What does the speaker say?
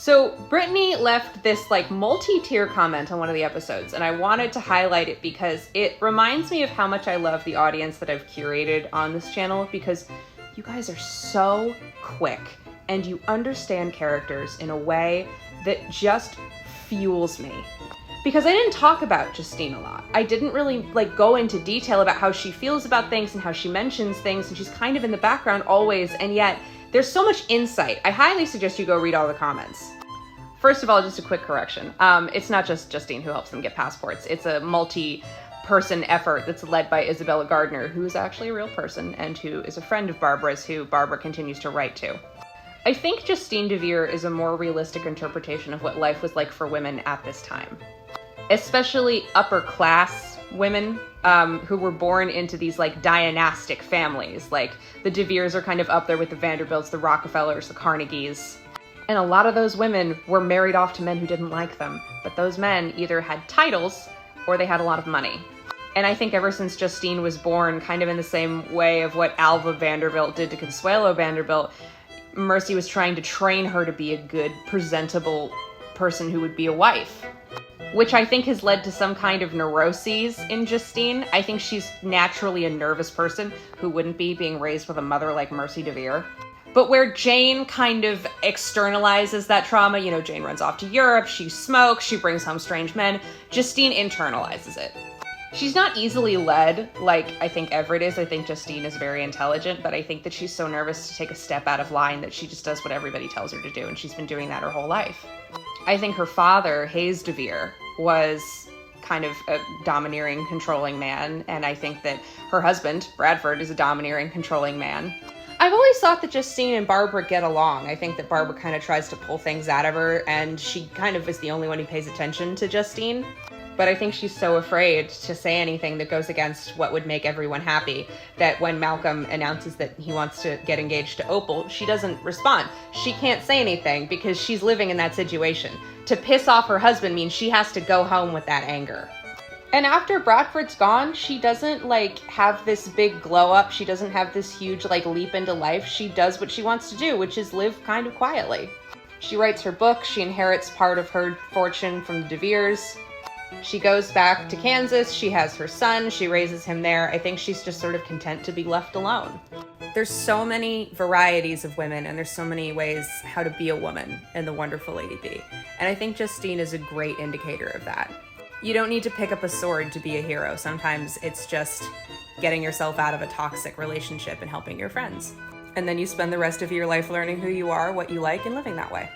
So Brittany left this like multi-tier comment on one of the episodes, and I wanted to highlight it because it reminds me of how much I love the audience that I've curated on this channel, because you guys are so quick and you understand characters in a way that just fuels me. Because I didn't talk about Justine a lot. I didn't really like go into detail about how she feels about things and how she mentions things, and she's kind of in the background always, and yet there's so much insight. I highly suggest you go read all the comments. First of all, just a quick correction. It's not just Justine who helps them get passports. It's a multi-person effort that's led by Isabella Gardner, who is actually a real person and who is a friend of Barbara's, who Barbara continues to write to. I think Justine Devier is a more realistic interpretation of what life was like for women at this time. Especially upper class women who were born into these like dynastic families. Like the Deviers are kind of up there with the Vanderbilts, the Rockefellers, the Carnegies. And a lot of those women were married off to men who didn't like them. But those men either had titles or they had a lot of money. And I think ever since Justine was born, kind of in the same way of what Alva Vanderbilt did to Consuelo Vanderbilt, Mercy was trying to train her to be a good, presentable person who would be a wife. Which I think has led to some kind of neuroses in Justine. I think she's naturally a nervous person who wouldn't be being raised with a mother like Mercy Devier. But where Jane kind of externalizes that trauma, you know, Jane runs off to Europe, she smokes, she brings home strange men, Justine internalizes it. She's not easily led like I think Everett is. I think Justine is very intelligent, but I think that she's so nervous to take a step out of line that she just does what everybody tells her to do, and she's been doing that her whole life. I think her father, Hayes Devier, was kind of a domineering, controlling man, and I think that her husband, Bradford, is a domineering, controlling man. I've always thought that Justine and Barbara get along. I think that Barbara kind of tries to pull things out of her, and she kind of is the only one who pays attention to Justine. But I think she's so afraid to say anything that goes against what would make everyone happy that when Malcolm announces that he wants to get engaged to Opal, she doesn't respond. She can't say anything because she's living in that situation. To piss off her husband means she has to go home with that anger. And after Bradford's gone, she doesn't like have this big glow up. She doesn't have this huge like leap into life. She does what she wants to do, which is live kind of quietly. She writes her book. She inherits part of her fortune from the Deviers. She goes back to Kansas, she has her son, she raises him there. I think she's just sort of content to be left alone. There's so many varieties of women, and there's so many ways how to be a woman in The Wonderful Lady B. And I think Justine is a great indicator of that. You don't need to pick up a sword to be a hero. Sometimes it's just getting yourself out of a toxic relationship and helping your friends. And then you spend the rest of your life learning who you are, what you like, and living that way.